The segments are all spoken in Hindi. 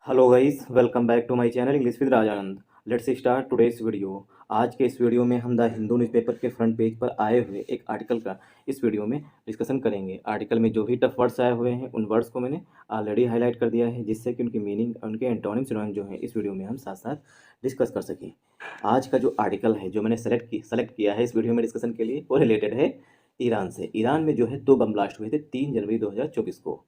Hello guys, welcome back to my channel English with Rajanand. Let's start today's video. आज के इस वीडियो में हम द हिंदू न्यूज़पेपर के फ्रंट पेज पर आए हुए एक आर्टिकल का इस वीडियो में डिस्कशन करेंगे। आर्टिकल में जो भी टफ वर्ड्स आए हुए हैं उन वर्ड्स को मैंने ऑलरेडी हाईलाइट कर दिया है, जिससे कि उनकी मीनिंग, उनके एंटोनिम सिनोनिम जो है इस वीडियो में हम साथ साथ डिस्कस कर सकें। आज का जो आर्टिकल है जो मैंने सेलेक्ट किया है इस वीडियो में डिस्कशन के लिए, वो रिलेटेड है ईरान से। ईरान में जो है 2 बम ब्लास्ट हुए थे 3 जनवरी 2024 को,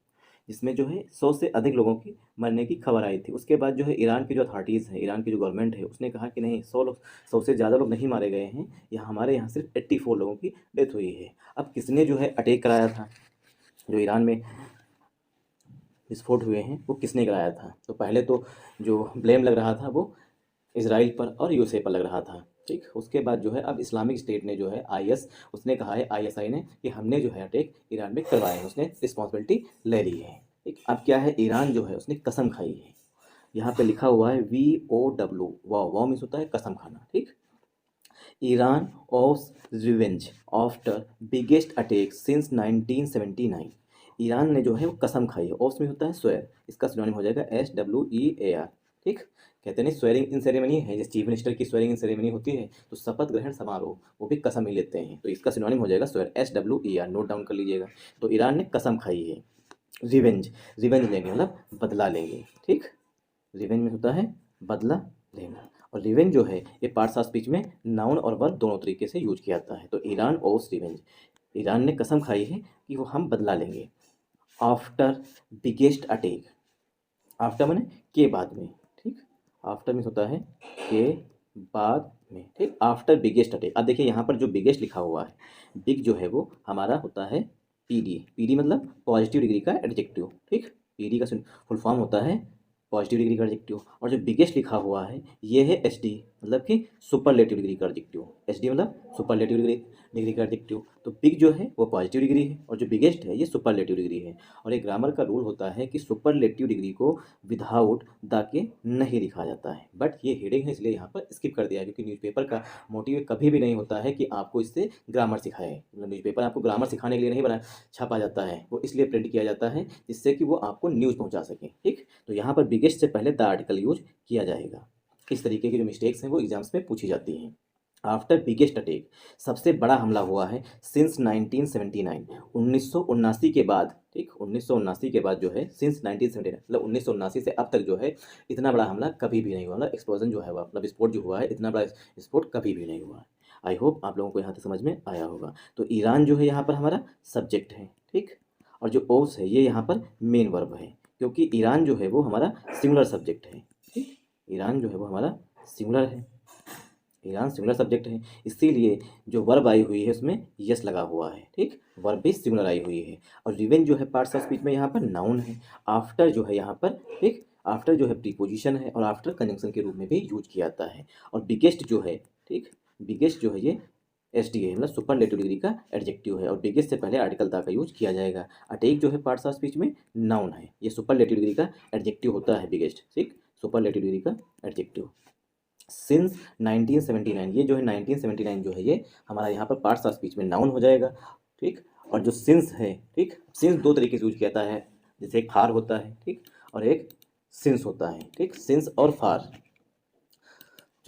जिसमें जो है 100 से अधिक लोगों की मरने की खबर आई थी। उसके बाद जो है ईरान की जो अथॉरिटीज़ है, ईरान की जो गवर्नमेंट है, उसने कहा कि नहीं, 100 से ज़्यादा लोग नहीं मारे गए हैं, यहाँ हमारे यहाँ सिर्फ 84 लोगों की डेथ हुई है। अब किसने जो है अटैक कराया था, जो ईरान में विस्फोट हुए हैं वो किसने कराया था? तो पहले तो जो ब्लेम लग रहा था वो इसराइल पर और यूएसए पर लग रहा था। ठीक, उसके बाद जो है अब इस्लामिक स्टेट ने जो है आईएस, उसने कहा है, आईएसआई ने, कि हमने जो है अटैक ईरान में करवाए हैं, उसने रिस्पॉन्सिबिलिटी ले ली है। ठीक, अब क्या है, ईरान जो है उसने कसम खाई है। यहाँ पे लिखा हुआ है VOW, वाओ, वाओ मीन्स होता है कसम खाना। ठीक, Iran of revenge after biggest attack since 1979। Iran ने जो है वो कसम खाई है। ऑफ में होता है स्वेयर, इसका सिनोनिम हो जाएगा SWEAR। ठीक, कहते नहीं स्वेरिंग इन सेरेमनी है, जैसे चीफ मिनिस्टर की स्वेरिंग इन सेरेमनी होती है, तो शपथ ग्रहण समारोह, वो भी कसम ही लेते हैं, तो इसका सिनोनिम हो जाएगा स्वेयर, SWEAR, नोट डाउन कर लीजिएगा। तो ईरान ने कसम खाई है। रिवेंज, रिवेंज लेंगे मतलब बदला लेंगे। ठीक, रिवेंज में होता है बदला लेना, और रिवेंज जो है ये पार्ट्स ऑफ स्पीच में नाउन और वर्ब दोनों तरीके से यूज किया जाता है। तो ईरान ओस रिवेंज, ईरान ने कसम खाई है कि वो हम बदला लेंगे। आफ्टर बिगेस्ट अटैक, आफ्टर माने के बाद में। ठीक, आफ्टर मीन्स होता है के बाद में। ठीक, आफ्टर बिगेस्ट अटैक। अब देखिए यहाँ पर जो बिगेस्ट लिखा हुआ है, बिग जो है वो हमारा होता है PD। PD मतलब पॉजिटिव डिग्री का एडजेक्टिव। ठीक, PD का फुल फॉर्म होता है पॉजिटिव डिग्री का एडजेक्टिव, और जो बिगेस्ट लिखा हुआ है ये है SD, मतलब कि सुपरलेटिव डिग्री का एडजेक्टिव। SD मतलब सुपरलेटिव डिग्री का एडजेक्टिव। तो बिग जो है वो पॉजिटिव डिग्री है, और जो बिगेस्ट है ये सुपरलेटिव डिग्री है। और एक ग्रामर का रूल होता है कि सुपरलेटिव डिग्री को विदाउट द के नहीं लिखा जाता है, बट ये हेडिंग है इसलिए यहाँ पर स्किप कर दिया है, क्योंकि न्यूज़पेपर का मोटिव कभी भी नहीं होता है कि आपको इससे ग्रामर सिखाए। मतलब न्यूज़पेपर आपको ग्रामर सिखाने के लिए नहीं बना छापा जाता है, वो इसलिए प्रिंट किया जाता है जिससे कि वो आपको न्यूज़ पहुँचा सके। ठीक, तो यहाँ पर बिगेस्ट से पहले द आर्टिकल यूज किया जाएगा। इस तरीके की जो मिस्टेक्स हैं वो एग्जाम्स में पूछी जाती हैं। आफ्टर बिगेस्ट अटैक, सबसे बड़ा हमला हुआ है सिंस 1979, 1979 के बाद। ठीक, 1979 के बाद जो है सिंस 1979 मतलब 1979 से अब तक जो है इतना बड़ा हमला कभी भी नहीं हुआ। मतलब एक्सप्लोजन जो है वो, मतलब विस्फोट जो हुआ है, इतना बड़ा विस्फोट कभी भी नहीं हुआ है। आई होप आप लोगों को यहाँ तक समझ में आया होगा। तो ईरान जो है यहाँ पर हमारा सब्जेक्ट है। ठीक, और जो ओस है ये यहाँ पर मेन वर्ब है, क्योंकि ईरान जो है वो हमारा सिंगुलर सब्जेक्ट है। ठीक, ईरान जो है वो हमारा सिंगुलर है, ईरान सिंगुलर सब्जेक्ट है, इसीलिए जो वर्ब आई हुई है उसमें यस लगा हुआ है। ठीक, वर्ब भी सिंगुलर आई हुई है। और रिवेंज जो है पार्ट्स ऑफ स्पीच में यहाँ पर नाउन है। आफ्टर जो है यहाँ पर, ठीक, आफ्टर जो है प्रीपोजिशन है, और आफ्टर कंजंक्शन के रूप में भी यूज किया जाता है। और बिगेस्ट जो है, ठीक, बिगेस्ट जो है ये SD है, मतलब सुपरलेटिव डिग्री का एडजेक्टिव है, और बिगेस्ट से पहले आर्टिकल दा का यूज किया जाएगा। अटैक जो है पार्ट्स ऑफ स्पीच में नाउन है, ये सुपरलेटिव डिग्री का एडजेक्टिव होता है बिगेस्ट। ठीक, सुपरलेटिव डिग्री का एडजेक्टिव। सिंस 1979, ये जो है 1979 जो है ये हमारा यहाँ पर पार्ट्स ऑफ स्पीच में नाउन हो जाएगा। ठीक, और जो सिंस है, ठीक, सिंस दो तरीके से यूज किया जाता है, जैसे एक फार होता है, ठीक, और एक सिंस होता है। ठीक, सिंस और फार,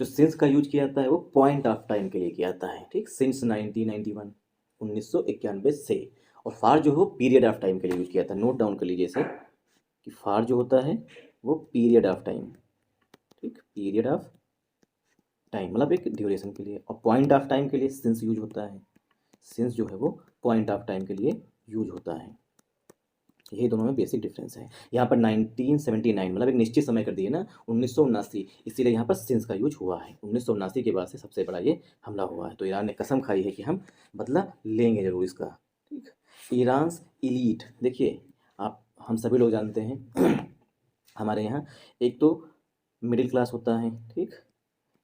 जो सिंस का यूज किया जाता है वो पॉइंट ऑफ टाइम के लिए किया जाता है। ठीक, सिंस 1991, 1991 से। और फार जो हो पीरियड ऑफ टाइम के लिए यूज किया जाता है। नोट डाउन कर लीजिए इसे, कि फार जो होता है वो पीरियड ऑफ टाइम, ठीक, पीरियड ऑफ टाइम मतलब एक ड्यूरेशन के लिए। और पॉइंट ऑफ टाइम के लिए सिंस यूज होता है। सिंस जो है वो पॉइंट ऑफ टाइम के लिए यूज होता है। यही दोनों में बेसिक डिफरेंस है। यहाँ पर 1979 मतलब एक निश्चित समय कर दिए ना, 1979, इसीलिए यहाँ पर सिंस का यूज हुआ है। 1979 के बाद से सबसे बड़ा ये हमला हुआ है। तो ईरान ने कसम खाई है कि हम बदला लेंगे जरूर इसका। ठीक, ईरान इलीट, देखिए आप, हम सभी लोग जानते हैं हमारे यहाँ एक तो मिडिल क्लास होता है, ठीक,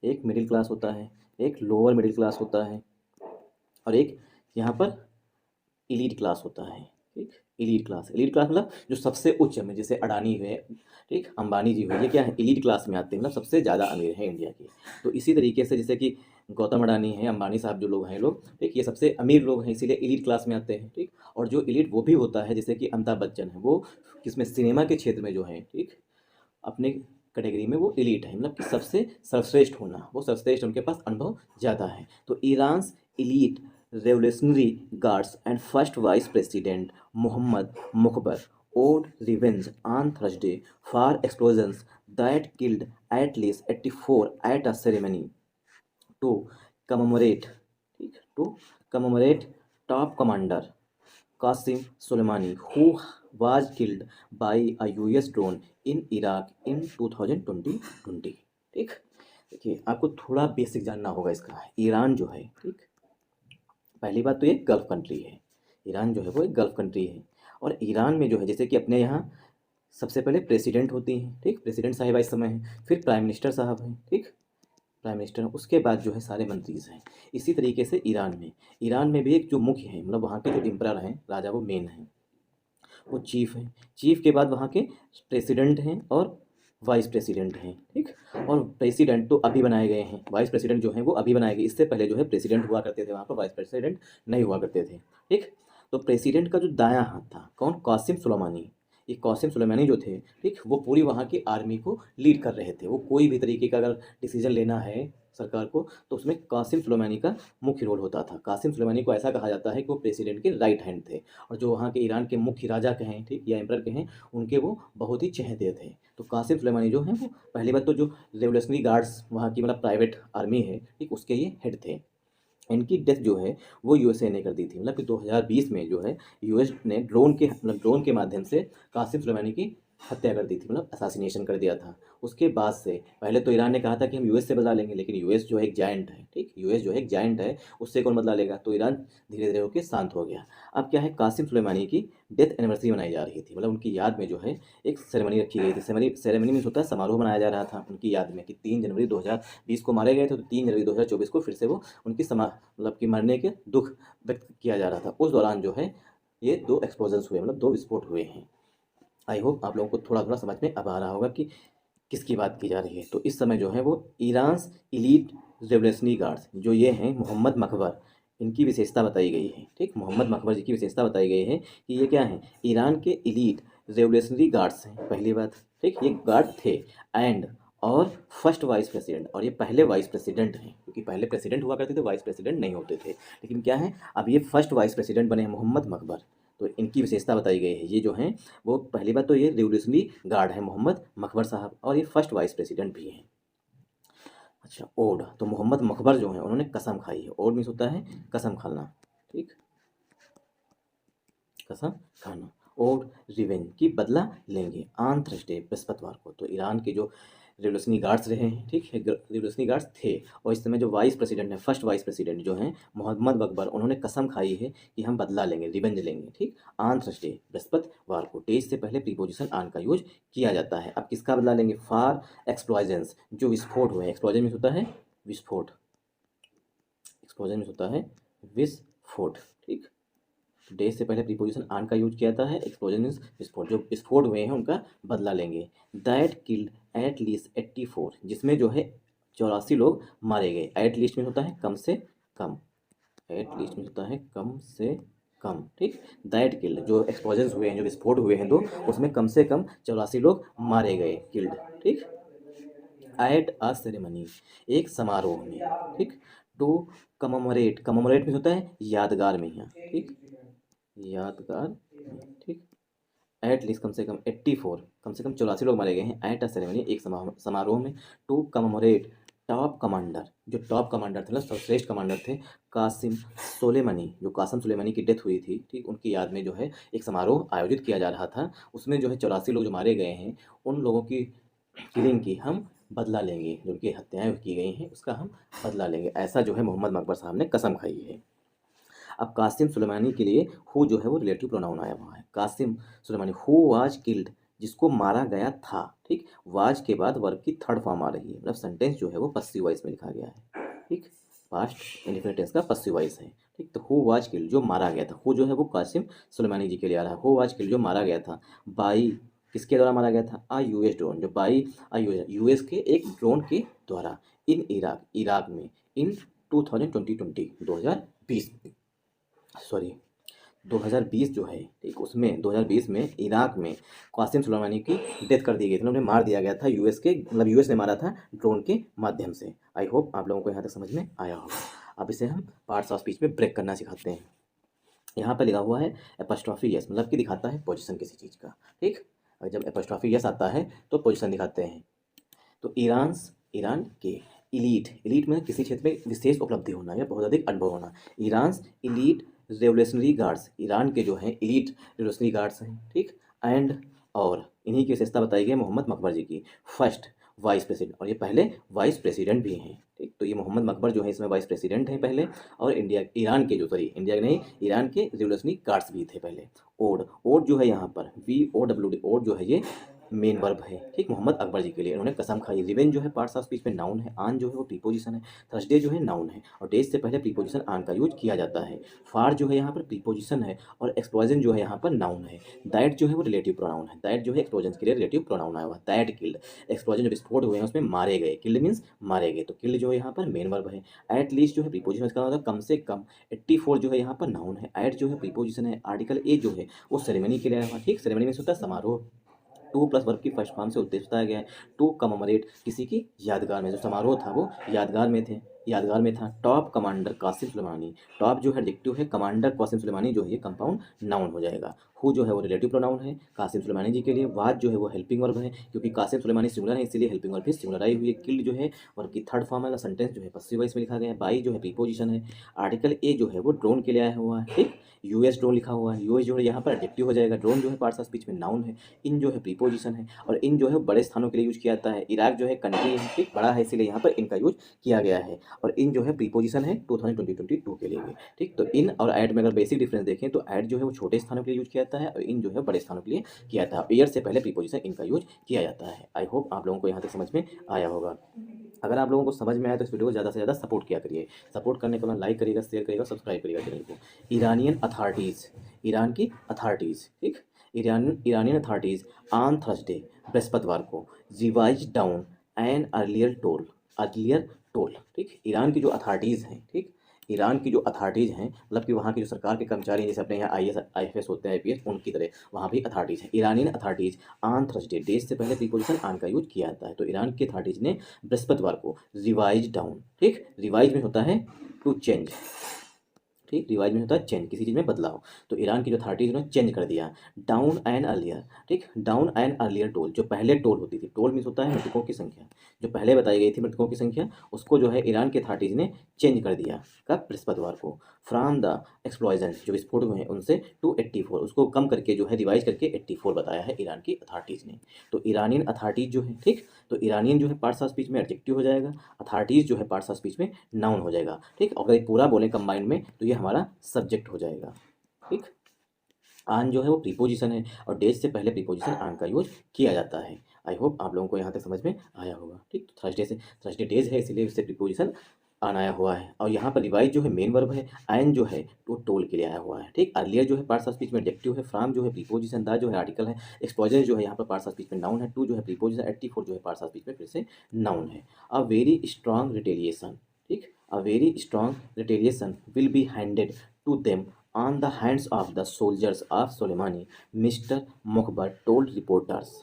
एक मिडिल क्लास होता है, एक लोअर मिडिल क्लास होता है, और एक यहाँ पर इलीट क्लास होता है। ठीक, इलीट क्लास, इलीट क्लास मतलब जो सबसे उच्च में, जैसे अडानी हुए, ठीक, अंबानी जी हुए, ये क्या है, इलीट क्लास में आते हैं, मतलब सबसे ज़्यादा अमीर है इंडिया के। तो इसी तरीके से जैसे कि गौतम अडानी है, अंबानी साहब जो लोग हैं लोग, ठीक, ये सबसे अमीर लोग हैं, इसीलिए इलीट क्लास में आते हैं। ठीक, और जो इलीट वो भी होता है, जैसे कि अमिताभ बच्चन है, वो किसमें, सिनेमा के क्षेत्र में जो है, ठीक, अपने कैटेगरी में वो एलीट है, मतलब कि सबसे सर्वश्रेष्ठ होना, वो सर्वश्रेष्ठ, उनके पास अनुभव ज़्यादा है। तो Iran's elite revolutionary guards and first vice president Mohammad Mokhber owed revenge on Thursday for explosions that killed at least 84 at a ceremony to commemorate to commemorate top commander Qasim Soleimani, who was killed by a US drone in Iraq in 2020। ठीक, देखिए आपको थोड़ा बेसिक जानना होगा इसका। ईरान जो है, ठीक, पहली बात तो ये गल्फ कंट्री है। ईरान जो है वो एक गल्फ कंट्री है, और ईरान में जो है जैसे कि अपने यहाँ सबसे पहले प्रेसिडेंट होती हैं, ठीक, प्रेसिडेंट साहिबा इस समय हैं, फिर प्राइम मिनिस्टर साहब हैं, ठीक, प्राइम मिनिस्टर, उसके बाद जो है सारे मंत्रीज हैं। इसी तरीके से ईरान में भी एक जो मुख्य है, मतलब वहाँ के जो एम्परर हैं, राजा, वो मेन हैं, वो चीफ हैं। चीफ के बाद वहाँ के प्रेसिडेंट हैं और वाइस प्रेसिडेंट हैं, ठीक। और प्रेसिडेंट तो अभी बनाए गए हैं, वाइस प्रेसिडेंट जो हैं वो अभी बनाए गए, इससे पहले जो है प्रेसिडेंट हुआ करते थे, वहाँ पर वाइस प्रेसिडेंट नहीं हुआ करते थे, ठीक। तो प्रेसिडेंट का जो दायां हाथ था कौन, कासिम सुलेमानी। ये कासिम सुलेमानी जो थे, ठीक, वो पूरी वहाँ की आर्मी को लीड कर रहे थे। वो कोई भी तरीके का अगर डिसीजन लेना है सरकार को, तो उसमें कासिम सुलेमानी का मुख्य रोल होता था। कासिम सुलेमानी को ऐसा कहा जाता है कि वो प्रेसिडेंट के राइट हैंड थे, और जो वहाँ के ईरान के मुख्य राजा कहें, ठीक, या एम्परर कहें, उनके वो बहुत ही चहेते थे। तो कासिम सुलेमानी जो हैं वो पहली बात तो जो रेवोल्यूशनरी गार्ड्स वहाँ की मतलब प्राइवेट आर्मी है, ठीक, उसके ये हेड थे। इनकी डेथ जो है वो यूएसए ने कर दी थी, मतलब कि 2020 में जो है यूएस ने ड्रोन के माध्यम से कासिम सुलेमानी की हत्या कर दी थी, मतलब असासिनेशन कर दिया था। उसके बाद से पहले तो ईरान ने कहा था कि हम यूएस से बदला लेंगे, लेकिन यूएस जो है एक जायंट है, ठीक, यूएस जो है एक जायंट है, उससे कौन बदला लेगा। तो ईरान धीरे धीरे होकर शांत हो गया। अब क्या है, कासिम सुलेमानी की डेथ एनिवर्सरी मनाई जा रही थी, मतलब उनकी याद में जो है एक सेरेमनी रखी गई थी। सेरेमनी में होता है समारोह मनाया जा रहा था उनकी याद में, कि 3 जनवरी 2020 को मारे गए थे, तो 3 जनवरी 2024 को फिर से वो उनकी मतलब कि मरने के दुख व्यक्त किया जा रहा था। उस दौरान जो है ये 2 एक्सप्लोजन्स हुए, मतलब 2 विस्फोट हुए हैं। आई होप आप लोगों को थोड़ा थोड़ा समझ में अब आ रहा होगा कि किसकी बात की जा रही है। तो इस समय जो है वो ईरान्स इलीट रेवोल्यूशनरी गार्ड्स जो ये हैं मोहम्मद मकबर, इनकी विशेषता बताई गई है, ठीक, मोहम्मद मकबर जी की विशेषता बताई गई है कि ये क्या है, ईरान के इलीट रेवोल्यूशनरी गार्ड्स हैं, पहली बात, ठीक, ये गार्ड थे, एंड और फर्स्ट वाइस प्रेसिडेंट, और ये पहले वाइस प्रेसिडेंट हैं, क्योंकि पहले प्रेसिडेंट हुआ करते थे, वाइस प्रेसिडेंट नहीं होते थे, लेकिन क्या है अब ये फर्स्ट वाइस प्रेसिडेंट बने हैं मोहम्मद मकबर। तो इनकी विशेषता बताई गई है। ये जो हैं वो पहली बात तो ये रिवोल्यूशनरी गार्ड है मोहम्मद मकबर साहब, और ये फर्स्ट वाइस प्रेसिडेंट भी हैं। अच्छा, ओड, तो मोहम्मद मकबर जो हैं उन्होंने कसम खाई है। ओड मीन्स होता है कसम खाना, ठीक, कसम खाना। और रिवेंज की बदला लेंगे ऑन थर्सडे, बृहस्पतिवार को। तो ईरान के जो रिवोल्यूशनरी गार्ड्स रहे हैं, ठीक है, रिवोल्यूशनरी गार्ड्स थे, और इस समय जो वाइस प्रेसिडेंट है, फर्स्ट वाइस प्रेसिडेंट जो हैं मोहम्मद मकबर, उन्होंने कसम खाई है कि हम बदला लेंगे, रिवेंज लेंगे, ठीक, ऑन थर्सडे, बृहस्पतिवार को। डेज से पहले प्रीपोजिशन ऑन का यूज किया जाता है। अब किसका बदला लेंगे, फॉर एक्सप्लोजन्स, जो विस्फोट हुए। एक्सप्लोजन मीन्स होता है विस्फोट, एक्सप्लोजन मीन्स होता है विस्फोट, ठीक। डेज से पहले प्रीपोजिशन ऑन का यूज किया जाता है। एक्सप्लोजन मीन्स विस्फोट, जो विस्फोट हुए हैं उनका बदला लेंगे। दैट किल्ड एट लीस्ट 84, जिसमें जो है 84 लोग मारे गए। एट लीस्ट में होता है कम से कम, एट लीस्ट में होता है कम से कम, ठीक। दैट किल्ड, जो एक्सप्लोजन हुए हैं, जो विस्फोट हुए हैं 2, उसमें कम से कम 84 लोग मारे गए, किल्ड, ठीक। एट अ सेरेमनी, एक समारोह में, ठीक। टू कममोरेट, कममोरेट में होता है यादगार में, यहाँ, ठीक, यादगार में, ठीक। एट लीस्ट कम से कम 84, कम से कम 84 लोग मारे गए हैं एट अ सेरेमनी, एक समारोह में। टू कममोरेट टॉप कमांडर, जो टॉप कमांडर थे, मतलब सर्वश्रेष्ठ कमांडर थे, कासिम सोलेमनी, जो कासिम सुलेमानी की डेथ हुई थी, ठीक, उनकी याद में जो है एक समारोह आयोजित किया जा रहा था। उसमें जो है 84 लोग जो मारे गए हैं, उन लोगों की किलिंग की हम बदला लेंगे, जो उनकी हत्याएं की गई हैं उसका हम बदला लेंगे, ऐसा जो है मोहम्मद मकबर साहब ने कसम खाई है। अब कासिम सुलेमानी के लिए हु जो है वो रिलेटिव प्रोनाउन आया हुआ है। Qasem Soleimani, who was killed, जिसको मारा गया था, ठीक, वाज के बाद वर्ब की थर्ड फॉर्म आ रही है, मतलब सेंटेंस जो है वो पस्सिव वॉइस में लिखा गया है, ठीक, पास्ट इंडेफिनिट टेंस का पस्सिव वॉइस है, ठीक। तो हु वाज किल्ड, जो मारा गया था, हु जो है वो कासिम सुलेमानी जी के लिए आ रहा है। हु वाज किल्ड, जो मारा गया था, बाई, किसके द्वारा मारा गया था, आ यूएस ड्रोन, जो बाई आ यूएस के एक ड्रोन के द्वारा, इन इराक, इराक में, इन 2020 2020 सॉरी 2020 जो है, ठीक, उसमें 2020 में इराक में कासिम सुलेमानी की डेथ कर दी गई थी, उन्हें मार दिया गया था यूएस के, मतलब यूएस ने मारा था ड्रोन के माध्यम से। आई होप आप लोगों को यहाँ तक समझ में आया होगा। अब इसे हम पार्ट्स ऑफ स्पीच में ब्रेक करना सिखाते हैं। यहाँ पर लिखा हुआ है एपस्ट्रॉफी यस, मतलब कि दिखाता है पोजीशन किसी चीज़ का, ठीक। और जब एपस्ट्रॉफी यस आता है तो पोजीशन दिखाते हैं। तो ईरान के इलीट में किसी क्षेत्र में विशेष उपलब्धि होना या बहुत अधिक अनुभव होना। Iran elite revolutionary guards, Iran के जो हैं इलीट रेवोल्यूशनरी गार्ड्स हैं, ठीक। एंड और इन्हीं की विशेषता बताई गई मोहम्मद मकबर जी की, फर्स्ट वाइस प्रेसिडेंट, और ये पहले वाइस प्रेसिडेंट भी हैं, ठीक। तो ये मोहम्मद मकबर जो है इसमें वाइस प्रेसिडेंट हैं पहले, और ईरान के जो, सॉरी इंडिया के नहीं, ईरान के रेवोल्यूशनरी गार्ड्स भी थे पहले। ओड जो है यहाँ पर VOWD, ओड जो है ये मेन वर्ब है, ठीक, मोहम्मद अकबर जी के लिए। उन्होंने कसम खाई। रिवेंज जो है पार्ट्स ऑफ स्पीच में नाउन है, आन जो है वो प्रीपोजिशन है, थर्सडे जो है नाउन है, और डेज से पहले प्रीपोजिशन आन का यूज किया जाता है। फार जो है यहाँ पर प्रीपोजिशन है, और एक्सप्लोजन जो है यहाँ पर नाउन है। दैट जो है वो रिलेटिव प्रोनाउन है, दैट जो है एक्सप्लोजन के लिए रिलेटिव प्रोनाउन आया हुआ। दैट किल्ड, एक्सप्लोजन जो विस्फोट हुए हैं उसमें मारे गए, किल्ड मीन्स मारे गए, तो किल्ड जो है यहाँ पर मेन वर्ब है। एट लीस्ट जो है प्रीपोजिशन, इसका मतलब कम से कम। 84 जो है यहाँ पर नाउन है, एट जो है प्रीपोजिशन है। आर्टिकल ए जो है वो सेरेमनी के लिए आया हुआ, ठीक। सेरेमनी मीन्स होता है समारोह। टू प्लस वर्ब की फर्स्ट फॉर्म से उद्देश्य बताया गया है टू कमोमरेट, किसी की यादगार में, जो समारोह था वो यादगार में था। Top commander Qasem Soleimani, top जो है एडजेक्टिव है, कमांडर कासिम सुलेमानी जो है ये कंपाउंड नाउन हो जाएगा। हु जो है वो रिलेटिव प्रोनाउन है कासिम सुलेमानी जी के लिए। वाज जो है वो हेल्पिंग वर्ब है, क्योंकि कासिम सुलेमानी सिंगुलर है इसीलिए हेल्पिंग वर्ब भी सिंगुलर आई हुई है। किल्ड जो है वर्ब की थर्ड फॉर्म है, सेंटेंस जो है पसिव वॉइस में लिखा गया है। बाई जो है प्रीपोजिशन है। आर्टिकल ए जो है वो ड्रोन के लिए आया हुआ है, ठीक। यूएस ड्रोन लिखा हुआ है, यूएस जो है यहाँ पर एडजेक्टिव हो जाएगा। ड्रोन जो है पार्ट्स ऑफ स्पीच में नाउन है। इन जो है प्रीपोजिशन है, और इन जो है बड़े स्थानों के लिए यूज किया जाता है। इराक जो है कंट्री है, ठीक, बड़ा है इसीलिए यहाँ पर इनका यूज किया गया है। और इन जो है प्रीपोजिशन है 2022 के लिए भी, ठीक। तो इन और ऐड में अगर बेसिक डिफरेंस देखें तो ऐड जो है वो छोटे स्थानों के लिए यूज किया जाता है, और इन जो है बड़े स्थानों के लिए किया जाता है। ईयर से पहले प्रीपोजिशन इनका यूज किया जाता है। आई होप आप लोगों को यहाँ तक समझ में आया होगा। अगर आप लोगों को समझ में आया तो इस वीडियो को ज़्यादा से ज़्यादा सपोर्ट किया करिए। सपोर्ट करने के बाद लाइक करिएगा, शेयर करिएगा, सब्सक्राइब करिएगा चैनल को। ईरानियन अथॉरिटीज़, ईरान की अथॉरिटीज़, ठीक। ईरानियन अथॉरिटीज़ ऑन थर्सडे, बृहस्पतिवार को, revise down an earlier toll, ठीक। ईरान की जो अथॉरिटीज़ हैं, ठीक, ईरान की जो अथॉरिटीज़ हैं, मतलब कि वहाँ की जो सरकार के कर्मचारी हैं, जैसे अपने यहाँ IAS IFS होते हैं, IPS, उनकी तरह वहाँ भी अथॉरिटीज़ हैं। Iranian authorities on Thursday, days से पहले प्रीपोजिशन ऑन का यूज किया जाता है। तो ईरान की अथॉरिटीज़ ने बृहस्पतिवार को रिवाइज डाउन, ठीक, रिवाइज में होता है टू चेंज, ठीक, रिवाइज में होता है चेंज, किसी चीज़ में बदलाव। तो ईरान की जो अथॉरिटीज ने चेंज कर दिया। डाउन एंड अर्लियर, ठीक, डाउन एंड अर्लियर टोल, जो पहले टोल होती थी, टोल मीन्स होता है मृतकों की संख्या, जो पहले बताई गई थी मृतकों की संख्या, उसको जो है ईरान के अथॉरिटीज ने चेंज कर दिया। कब? बृहस्पतिवार को। फ्रॉम द एक्सप्लॉजन, जो विस्फोट हुए हैं उनसे, टू 84, उसको कम करके जो है रिवाइज करके 84 बताया है ईरान की अथॉरिटीज़ ने। तो ईरानियन अथॉरिटीज जो है, ठीक, तो ईरानियन जो है पार्ट्स ऑफ स्पीच में एडजेक्टिव हो जाएगा, अथॉरिटीज़ जो है पार्ट्स ऑफ स्पीच में नाउन हो जाएगा, ठीक। और अगर पूरा बोले कंबाइंड में तो ये हमारा सब्जेक्ट हो जाएगा, ठीक। आन जो है वो प्रीपोजिशन है, और डेज से पहले प्रीपोजिशन आन का यूज किया जाता है। आई होप आप लोगों को यहाँ तक समझ में आया होगा, ठीक। तो थर्सडे डेज है इसीलिए इससे प्रीपोजिशन आन आया हुआ है। और यहाँ पर रिवाइज जो है मेन वर्ब है, एन जो है वो टोल के लिए आया हुआ है, ठीक। अर्लियर जो है पार्ट्स ऑफ स्पीच में एडजेक्टिव है, फ्रॉम जो है प्रीपोजिशन, द जो है आर्टिकल है, एक्सप्लोजन जो है यहाँ पर पार्ट्स ऑफ स्पीच में नाउन है, टू जो है प्रीपोजिशन, 84 जो है पार्ट्स ऑफ स्पीच में फिर से नाउन है। अ वेरी स्ट्रॉन्ग रिटेलिएशन, ठीक, a very strong retaliation will be handed to them on the hands of the soldiers of Soleimani, Mr Mokhber told reporters.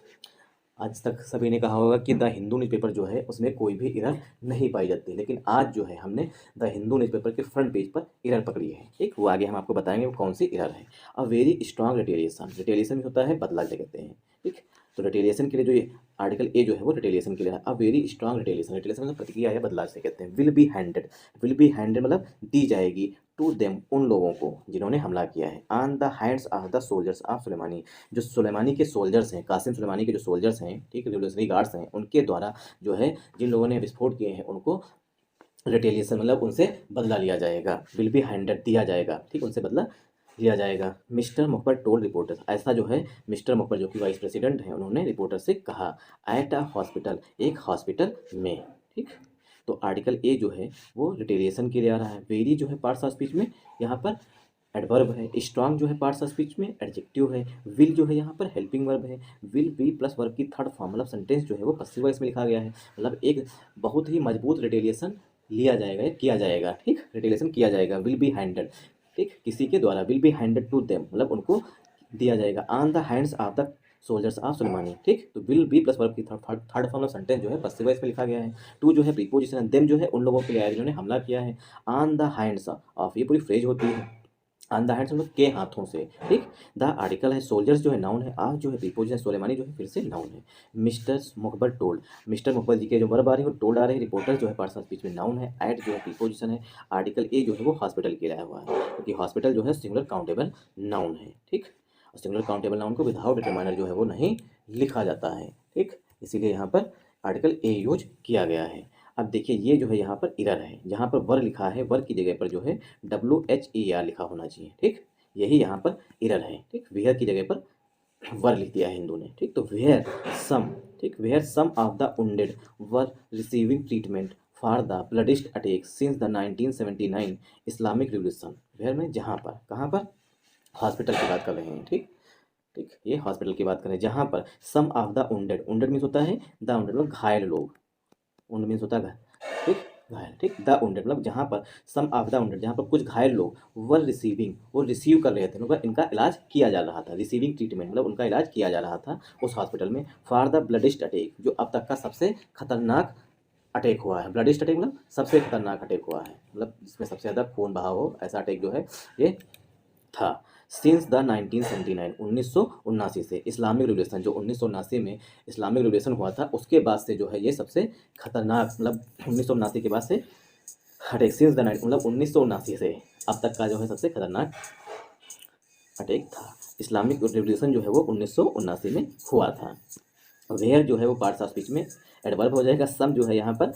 आज तक सभी ने कहा होगा कि द हिंदू न्यूज़पेपर जो है उसमें कोई भी एरर नहीं पाई जाती, लेकिन आज जो है हमने द हिंदू न्यूज़पेपर के फ्रंट पेज पर एरर पकड़ी है, ठीक। वो आगे हम आपको बताएंगे वो कौन सी एरर है। अ वेरी स्ट्रॉन्ग रिटेलिएशन, रिटेलिएशन भी होता है बदला जिसे कहते हैं, ठीक। तो रिटेलिएशन के लिए जो ये आर्टिकल ए जो है वो रिटेलिएशन के लिए है। अ वेरी स्ट्रॉन्ग रिटेलिएशन, रिटेलिएशन मतलब प्रतिक्रिया या बदला जिसे कहते हैं। Will be handed, will be handed मतलब दी जाएगी, टू देम उन लोगों को जिन्होंने हमला किया है, on the hands of the soldiers of Sulemani, जो सुलेमानी के सोल्जर्स हैं, कासिम सुलेमानी के जो सोल्जर्स हैं, ठीक, रिवोल्यूशनरी गार्ड्स हैं, उनके द्वारा जो है जिन लोगों ने विस्फोट किए हैं उनको रिटेलिएशन मतलब उनसे बदला लिया जाएगा। विल बी हैंडेड दिया जाएगा, ठीक, उनसे बदला लिया जाएगा। मिस्टर मुखबर टोल्ड रिपोर्टर्स, ऐसा जो है मिस्टर मुखबर जो कि वाइस प्रेसिडेंट हैं उन्होंने रिपोर्टर से कहा। एट अ हॉस्पिटल, एक हॉस्पिटल में, ठीक। तो आर्टिकल ए जो है वो रिटेलिएशन के लिए आ रहा है। वेरी जो है पार्ट्स ऑफ स्पीच में यहाँ पर एडवर्ब है, स्ट्रॉन्ग जो है पार्ट्स ऑफ स्पीच में एडजेक्टिव है, विल जो है यहाँ पर हेल्पिंग वर्ब है, विल बी प्लस वर्ब की थर्ड फॉर्म, मतलब सेंटेंस जो है वो पसिव वॉइस में लिखा गया है, मतलब एक बहुत ही मजबूत रिटेलिएशन लिया जाएगा, किया जाएगा, ठीक, रिटेलिएशन किया जाएगा। विल बी हैंडेड, ठीक, किसी के द्वारा, will be handed to them मतलब उनको दिया जाएगा, on the hands of the soldiers of Soleimani. ठीक, तो विल बी प्लस वर्ब की थर्ड फॉर्म ऑफ सेंटेंस जो है पस्सिव वॉइस में लिखा गया है। टू जो है प्रीपोजिशन है, देम जो है उन लोगों के लिए आया जिन्होंने हमला किया है। ऑन द हैंड्स ऑफ ये पूरी फ्रेज होती है, ऑन द हैंड्स मतलब के हाथों से। ठीक, द आर्टिकल है, सोल्जर्स जो है नाउन है, ऑफ जो है प्रीपोजिशन, सुलेमानी जो है फिर से नाउन है। मिस्टर मुकबर टोल्ड, मिस्टर मुकबर जी के जो वर्ब आ रही है वो टोल्ड आ रही है। रिपोर्टर जो है पार्ट्स ऑफ स्पीच में नाउन है। एट जो है प्रीपोजिशन है। आर्टिकल ए जो है वो हॉस्पिटल के लिए आया हुआ है, क्योंकि हॉस्पिटल जो है सिंगुलर काउंटेबल नाउन है। ठीक, और सिंगुलर काउंटेबल नाउन को विदाउट डिटरमाइनर जो है वो नहीं लिखा जाता है। ठीक, इसीलिए यहाँ पर आर्टिकल ए यूज किया गया है। अब देखिए ये जो है यहाँ पर इरर है, जहाँ पर वर लिखा है वर की जगह पर जो है WHER लिखा होना चाहिए। ठीक, यही यहाँ पर इरर है। ठीक, वेयर की जगह पर वर लिख दिया है हिंदू ने। ठीक, तो वेयर सम, ठीक, were some of the wounded were receiving treatment for the bloodiest attack since the 1979 Islamic revolution. Were में जहाँ पर, कहाँ पर, हॉस्पिटल की बात कर रहे हैं। ठीक, ठीक, ये हॉस्पिटल की बात करें जहाँ पर some of the wounded, wounded means होता है द वुंडेड मतलब घायल लोग, वुंड मीन्स होता है ठीक, घायल। ठीक, द वुंडेड मतलब जहाँ पर सम ऑफ द वुंडेड जहाँ पर कुछ घायल लोग वर रिसीविंग वो रिसीव कर रहे थे, मतलब इनका इलाज किया जा रहा था। रिसीविंग ट्रीटमेंट मतलब उनका इलाज किया जा रहा था उस हॉस्पिटल में। फॉर द ब्लडिस्ट अटैक जो अब तक का सबसे खतरनाक अटैक हुआ है। ब्लडिस्ट अटैक मतलब सबसे खतरनाक अटैक हुआ है, मतलब जिसमें सबसे ज़्यादा खून बहा हो, ऐसा अटैक जो है ये था। सिंस द 1979 1979 से इस्लामिक रिवोल्यूशन जो 1979 में इस्लामिक रिवोल्यूशन हुआ था उसके बाद से जो है ये सबसे खतरनाक, मतलब 1979 के बाद से अटैक, सिंस द मतलब 1979 से अब तक का जो है सबसे खतरनाक अटैक था। इस्लामिक रिवोल्यूशन जो है वो 1979 में हुआ था। वेयर जो है वो पार्ट्स ऑफ स्पीच में एडवर्ब हो जाएगा। सम जो है यहाँ पर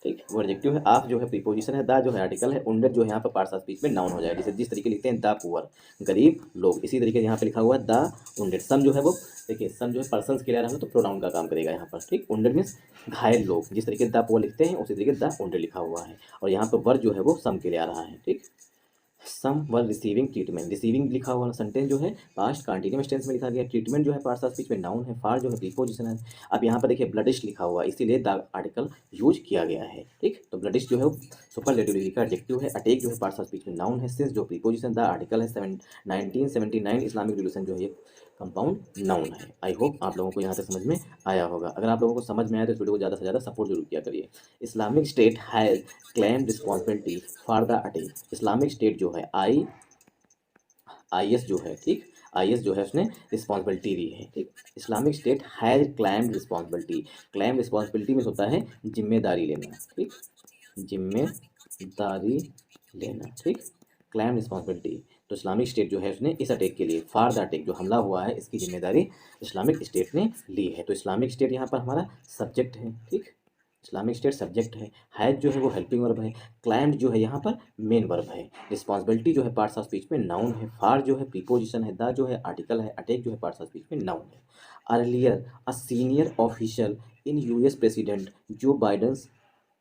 ठीक वो एडजेक्टिव है, ऑफ जो है प्रीपोजिशन है, द जो है आर्टिकल है, वुंडेड जो है यहाँ पर पार्ट्स ऑफ स्पीच में नाउन हो जाएगा। जैसे जिस तरीके लिखते हैं द पुअर गरीब लोग, इसी तरीके यहाँ पे लिखा हुआ है द वुंडेड। सम जो है वो देखिए सम जो है पर्सन्स के लिए आ रहा है तो प्रोनाउन का काम करेगा यहाँ पर। ठीक, वुंडेड मीन्स घायल लोग, जिस तरीके द पुअर लिखते हैं उसी तरीके द वुंडेड लिखा हुआ है, और यहाँ पर वर्ड जो है वो सम के लिए आ रहा है। ठीक, सम वर रिसीविंग ट्रीटमेंट, रिसीविंग लिखा हुआ सेंटेंस जो है पास्ट कंटिन्यूअस टेंस में लिखा गया। ट्रीटमेंट जो है पार्ट्स ऑफ स्पीच में नाउन है। फार जो है प्रीपोजिशन है। अब यहाँ पर देखिए ब्लडिश लिखा हुआ इसीलिए द आर्टिकल यूज किया गया है। ठीक, तो ब्लडिश जो है सुपरलेटिव डिग्री का एडजेक्टिव है। अटैक जो है पार्ट्स ऑफ स्पीच में नाउन है। सिंस जो प्रीपोजिशन, द आर्टिकल है। 1979 इस्लामिक रिवोल्यूशन जो है ये कंपाउंड नाउन है। आई होप आप लोगों को यहाँ तक समझ में आया होगा। अगर आप लोगों को समझ में आया तो इस वीडियो को ज़्यादा से ज़्यादा सपोर्ट जरूर किया करिए। Islamic state has claim responsibility for the attack. Islamic state जो है IS जो है ठीक, IS जो है उसने रिस्पॉन्सिबिलिटी ली है। ठीक, Islamic state has claim responsibility. Claim responsibility में होता है जिम्मेदारी लेना। ठीक, जिम्मेदारी लेना। ठीक, क्लेम रिस्पॉन्सिबिलिटी, तो इस्लामिक स्टेट जो है उसने इस अटैक के लिए, फॉर द अटैक जो हमला हुआ है इसकी जिम्मेदारी इस्लामिक स्टेट ने ली है। तो इस्लामिक स्टेट यहाँ पर हमारा सब्जेक्ट है। ठीक, इस्लामिक स्टेट सब्जेक्ट है। हैज जो है वो हेल्पिंग वर्ब है। क्लाइम्ड जो है यहाँ पर मेन वर्ब है। रिस्पॉन्सिबिलिटी जो है पार्ट्स ऑफ स्पीच में नाउन है। फार जो है प्रीपोजिशन है। द जो है आर्टिकल है। अटैक जो है पार्ट्स ऑफ स्पीच में नाउन है। Earlier a senior official in US president जो बाइडेंस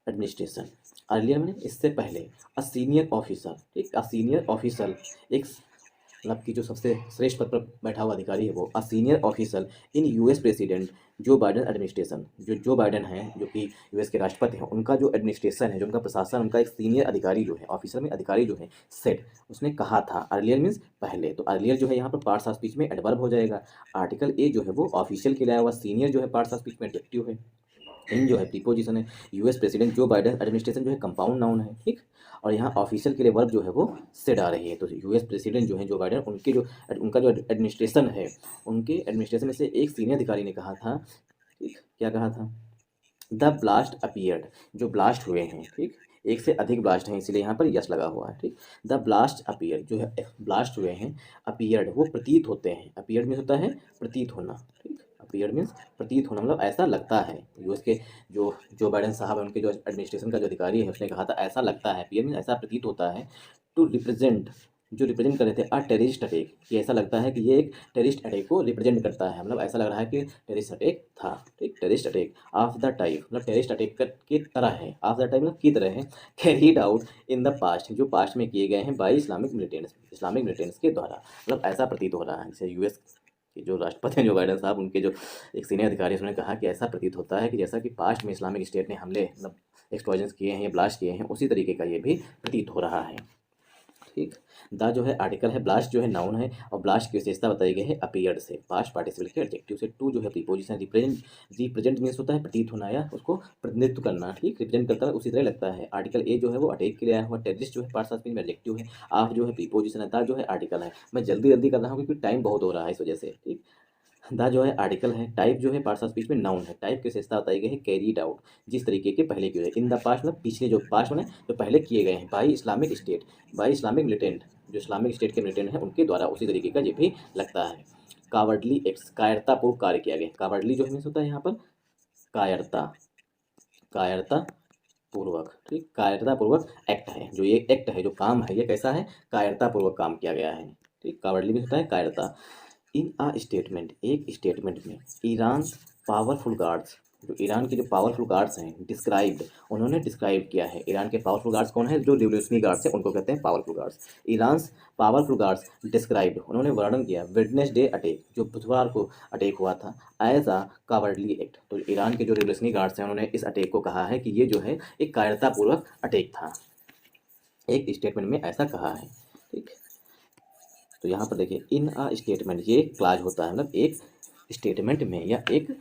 एडमिनिस्ट्रेशन। अर्लियर मैंने इससे पहले, अ सीनियर ऑफिसर। ठीक, अ सीनियर ऑफिसर एक मतलब कि जो सबसे श्रेष्ठ पद पर बैठा हुआ अधिकारी है वो, a senior officer in US president Joe Biden administration, Joe Biden है जो कि US के राष्ट्रपति हैं, उनका जो एडमिनिस्ट्रेशन है, जो उनका प्रशासन, उनका एक सीनियर अधिकारी जो है, ऑफिसर में अधिकारी जो है, सेट उसने कहा था। अर्लियर मीन्स पहले, तो अर्लियर जो है यहाँ पर पार्ट्स ऑफ स्पीच में एडवर्ब हो जाएगा। आर्टिकल ए जो है वो ऑफिशियल के लिए आया हुआ। सीनियर जो है पार्ट्स ऑफ स्पीच में एडजेक्टिव है। इन जो है प्रीपोजिशन है। US president Joe Biden administration जो है कंपाउंड नाउन है। ठीक, और यहाँ ऑफिशियल के लिए वर्ब जो है वो सेड आ रही है। तो US प्रेसिडेंट जो है जो बाइडेन, उनके जो उनका जो एडमिनिस्ट्रेशन है, उनके एडमिनिस्ट्रेशन में से एक सीनियर अधिकारी ने कहा था। ठीक, क्या कहा था? द ब्लास्ट अपीयर्ड, जो ब्लास्ट हुए हैं। ठीक, एक से अधिक ब्लास्ट हैं इसलिए यहाँ पर यस लगा हुआ है। ठीक, द ब्लास्ट अपीयर जो है ब्लास्ट हुए हैं। अपीयर्ड वो प्रतीत होते हैं। अपीयर्ड मीन्स होता है प्रतीत होना। ठीक, अपीयर्ड मीन्स प्रतीत होना मतलब ऐसा लगता है। यूएस के जो बाइडेन साहब हैं, उनके जो एडमिनिस्ट्रेशन का जो अधिकारी है उसने कहा था ऐसा लगता है। अपीयर मीन्स ऐसा प्रतीत होता है। टू रिप्रेजेंट जो रिप्रेजेंट कर रहे थे अ टेररिस्ट अटैक, कि ऐसा लगता है कि ये एक टेररिस्ट अटैक को रिप्रेजेंट करता है, मतलब ऐसा लग रहा है कि टेररिस्ट अटैक था। ठीक, terrorist attack of the type मतलब टेररिस्ट अटैक की तरह है। ऑफ द टाइप मतलब की तरह है। Carried out in the past, जो पास्ट में किए गए हैं बाई इस्लामिक मिलिटेंट्स के द्वारा, मतलब ऐसा प्रतीत हो रहा है। जैसे US के जो राष्ट्रपति हैं जो बाइडेन साहब, उनके जो एक सीनियर अधिकारी उन्होंने कहा कि ऐसा प्रतीत होता है कि जैसा कि पास्ट में इस्लामिक स्टेट ने हमले मतलब एक्सप्लॉजन्स किए हैं या ब्लास्ट किए हैं, उसी तरीके का ये भी प्रतीत हो रहा है। ठीक। द जो है आर्टिकल है, ब्लास्ट जो है नाउन है और ब्लास्ट की विशेषता बताई गई है अपीयर्ड से, पास्ट पार्टिसिपल के एडजेक्टिव से। टू जो है प्रीपोजिशन, रिप्रेजेंट मीन्स होता है प्रतीत होना या उसको प्रतिनिधित्व करना, ठीक, रिप्रेजेंट करता है उसी तरह लगता है। आर्टिकल ए जो है वो अटैक के लिए आया हुआ, टेररिस्ट जो है पार्ट्स ऑफ स्पीच में एडजेक्टिव है, ऑफ जो है प्रीपोजिशन है, द जो है आर्टिकल है। मैं जल्दी जल्दी कर रहा हूँ क्योंकि टाइम बहुत हो रहा है इस वजह से, ठीक। द जो है आर्टिकल है, टाइप जो है पार्ट्स ऑफ स्पीच में नाउन है, टाइप की विशेषता बताई गई है कैरीड आउट, जिस तरीके के पहले किए गए। इन द पास्ट मतलब पिछले, जो पास्ट में जो पहले किए गए हैं, by Islamic state, by Islamic militant, जो इस्लामिक स्टेट के मिलिटेंट हैं उनके द्वारा उसी तरीके का ये भी लगता है। कावर्डली एक्ट्स, कायरतापूर्वक कार्य किया गया। कावर्डली जो मीन्स होता है यहाँ पर कायरता, कायरता पूर्वक, ठीक, कायरतापूर्वक एक्ट है, जो ये एक्ट है, जो काम है, ये कैसा है, कायरतापूर्वक काम किया गया है, ठीक। कावर्डली भी होता है कायरता। इन अ स्टेटमेंट, एक स्टेटमेंट में ईरान पावरफुल गार्ड्स, जो ईरान के जो पावरफुल गार्ड्स हैं, डिस्क्राइब्ड, उन्होंने डिस्क्राइब किया है। ईरान के पावरफुल गार्ड्स कौन है, जो रिवोल्यूशनरी गार्ड्स हैं उनको कहते हैं powerful guards. Iran powerful guards described, उन्होंने वर्णन किया वेडनेसडे अटैक, जो बुधवार को अटैक हुआ था, एज अ कावर्डली एक्ट। तो ईरान के जो रिवोल्यूशनरी गार्ड्स हैं उन्होंने इस अटैक को कहा है कि ये जो है एक कायरतापूर्वक अटैक था, एक स्टेटमेंट में ऐसा कहा है, ठीक। तो यहाँ पर देखिए इन अ स्टेटमेंट, ये एक क्लाज होता है, मतलब एक स्टेटमेंट में या एक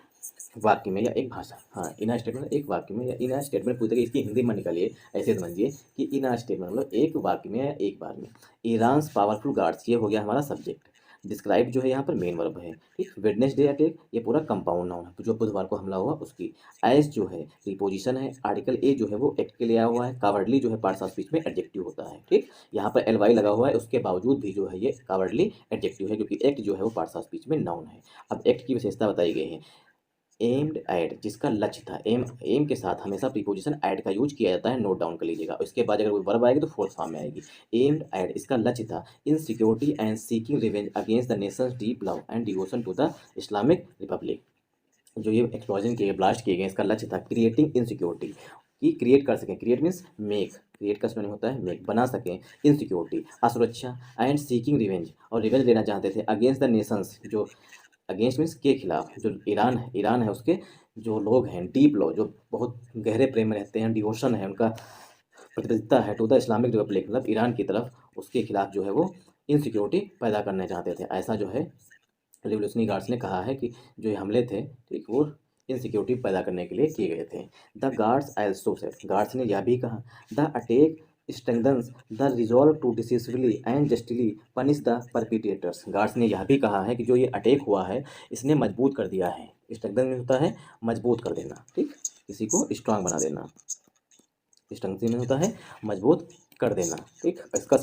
वाक्य में या एक भाषा, हाँ, इन अ स्टेटमेंट एक वाक्य में या इन अ स्टेटमेंट पूछते इसकी हिंदी में निकालिए, ऐसे समझिए कि इन अ स्टेटमेंट मतलब एक वाक्य में या एक बार में। ईरान पावरफुल गार्ड्स, ये हो गया हमारा सब्जेक्ट। डिस्क्राइब जो है यहाँ पर मेन वर्ब है, ठीक। वेडनेसडे अटैक, ये पूरा कंपाउंड नाउन है, जो बुधवार को हमला हुआ उसकी। एज जो है प्रीपोजिशन है, आर्टिकल ए जो है वो एक्ट के लिए आया हुआ है, कावर्डली जो है पार्ट्स ऑफ स्पीच में एडजेक्टिव होता है, ठीक। यहाँ पर एल वाई लगा हुआ है, उसके बावजूद भी जो है ये कावर्डली एडजेक्टिव है, क्योंकि एक्ट जो है वो पार्ट्स ऑफ स्पीच में नाउन है। अब एक्ट की विशेषता बताई गई है। एम्ड एट, जिसका लक्ष्य था, एम के साथ हमेशा प्रीपोजिशन एट का यूज किया जाता है, नोट डाउन कर लीजिएगा। इसके बाद अगर कोई वर्ब आएगी तो फोर्थ फॉर्म में आएगी। एम्ड एट, इसका लक्ष्य था insecurity and seeking revenge against the nation's deep love and devotion to the Islamic Republic. जो ये एक्सप्लोजन किए, ब्लास्ट किए गए, इसका लक्ष्य था क्रिएटिंग इनसिक्योरिटी, कि क्रिएट कर सकें, क्रिएट मीन्स मेक, क्रिएट का स्पेलिंग होता है मेक, बना सकें, इनसिक्योरिटी असुरक्षा, एंड सीकिंग रिवेंज, और रिवेंज लेना चाहते थे, अगेंस्ट द नेशंस, जो अगेंस्ट मीन्स के खिलाफ, जो ईरान है उसके जो लोग हैं, डीप लो, जो बहुत गहरे प्रेम में रहते हैं, डिवोशन है उनका, प्रतिबद्धता है टू द इस्लामिक रिपब्लिक, मतलब ईरान की तरफ, उसके खिलाफ जो है वो इनसिक्योरिटी पैदा करना चाहते थे। ऐसा जो है रिवोल्यूशनरी गार्ड्स ने कहा है कि जो ये हमले थे, ठीक, वो इनसिक्योरिटी पैदा करने के लिए किए गए थे। The guards also said, guards ने यह भी कहा, the attack strengthens the resolve to decisively and justly punish the perpetrators। Guards ने यह भी कहा है कि जो ये अटैक हुआ है इसने मजबूत कर दिया है, स्ट्रेंथन में होता है मजबूत कर देना, ठीक, किसी को स्ट्रांग बना देना, स्ट्रेंथन में होता है मजबूत कर देना, ठीक। इसका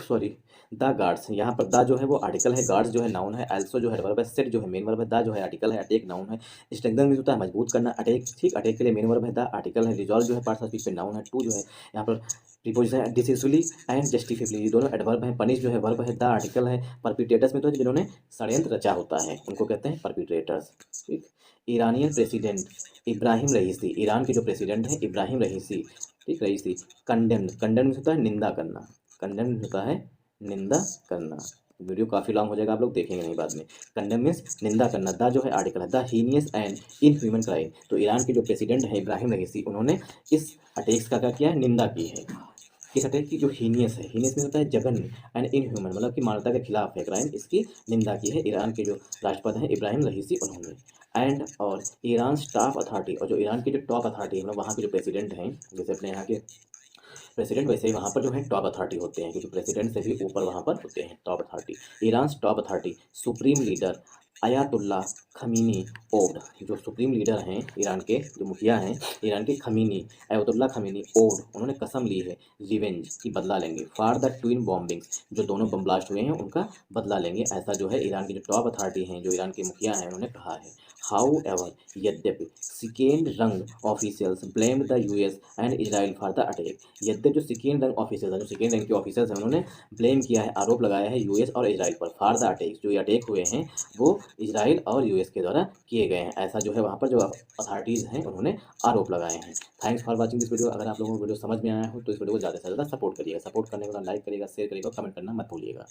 सॉरी, द गार्ड्स, यहाँ पर द जो है वो आर्टिकल है, गार्ड्स जो है नाउन है, एल्सो जो है वर्ब है, सेट जो है मेन वर्ब है, द जो है आर्टिकल है, अटैक नाउन है, स्ट्रेंथन मीन्स होता है मजबूत करना, अटैक, ठीक, अटैक के लिए मेन वर्ब है, द आर्टिकल है, रिजॉल्व जो है पार्ट्स ऑफ स्पीच पे नाउन है, टू जो है यहाँ पर प्रीपोजिशन है, डिसिसिवली एंड जस्टिफिकली, ये दोनों एडवर्ब हैं, पनिश जो है वर्ब है, द आर्टिकल है, परपिटेटर्स में तो जिन्होंने षड्यंत्र रचा होता है उनको कहते हैं परपिट्रेटर्स, ठीक। ईरानियन प्रेसिडेंट इब्राहिम रईसी, ईरान के जो प्रेसिडेंट हैं इब्राहिम रईसी, ठीक, रईसी, कंडेम्ड होता है निंदा करना, कंडेम्ड होता है निंदा करना। वीडियो काफ़ी लॉन्ग हो जाएगा, आप लोग देखेंगे नहीं बाद में। कंडेम मीन्स निंदा करना, द जो है आर्टिकल है, the heinous and inhuman crime, तो ईरान के जो प्रेसिडेंट हैं इब्राहिम रईसी, उन्होंने इस अटैक्स का क्या किया है, निंदा की है। इस अटैक की जो हीनियस है, हीनियस में होता है जघन्य, एंड इनह्यूमन मतलब कि मानवता के खिलाफ है क्राइम, इसकी निंदा की है ईरान के जो राष्ट्रपति हैं इब्राहिम रईसी उन्होंने। एंड और ईरान स्टाफ अथॉरिटी, और जो ईरान के जो टॉप अथॉरिटी मतलब वहाँ के जो प्रेसिडेंट हैं, जैसे अपने यहाँ के प्रेसिडेंट, वैसे ही वहाँ पर जो है टॉप अथॉरिटी होते हैं, क्योंकि प्रेसिडेंट से भी ऊपर वहाँ पर होते हैं top authority. Iran top authority supreme leader Ayatollah Khamenei ओड, जो सुप्रीम लीडर हैं ईरान के, जो मुखिया हैं ईरान के, खमीनी, अयातुल्ला खमीनी ओड, उन्होंने कसम ली है रिवेंज की, बदला लेंगे, फॉर द ट्विन बॉम्बिंग्स, जो दोनों बम ब्लास्ट हुए हैं उनका बदला लेंगे। ऐसा जो है ईरान के जो टॉप अथॉरिटी हैं, जो ईरान के मुखिया हैं, उन्होंने कहा है। हाउ एवर, यद्यपि सेकेंड रंग officials blamed the US and Israel for the attack, यद्यपि जो सेकेंड रंग ऑफिसर्स हैं, जो सेकेंड रंग के ऑफिसर्स हैं, उन्होंने ब्लेम किया है, आरोप लगाया है यूएस और इजराइल पर, फॉर द अटैक, जो ये अटैक हुए हैं वो इजराइल और यूएस के द्वारा किए गए हैं। ऐसा जो है वहाँ पर जो अथॉरिटीज़ हैं उन्होंने आरोप लगाए हैं। Thanks for watching this video. अगर आप लोगों को वीडियो समझ में आया हो तो इस वीडियो को ज़्यादा से ज़्यादा सपोर्ट करिएगा, सपोर्ट करने के बाद लाइक करिएगा, शेयर करिएगा, कमेंट करना मत भूलिएगा।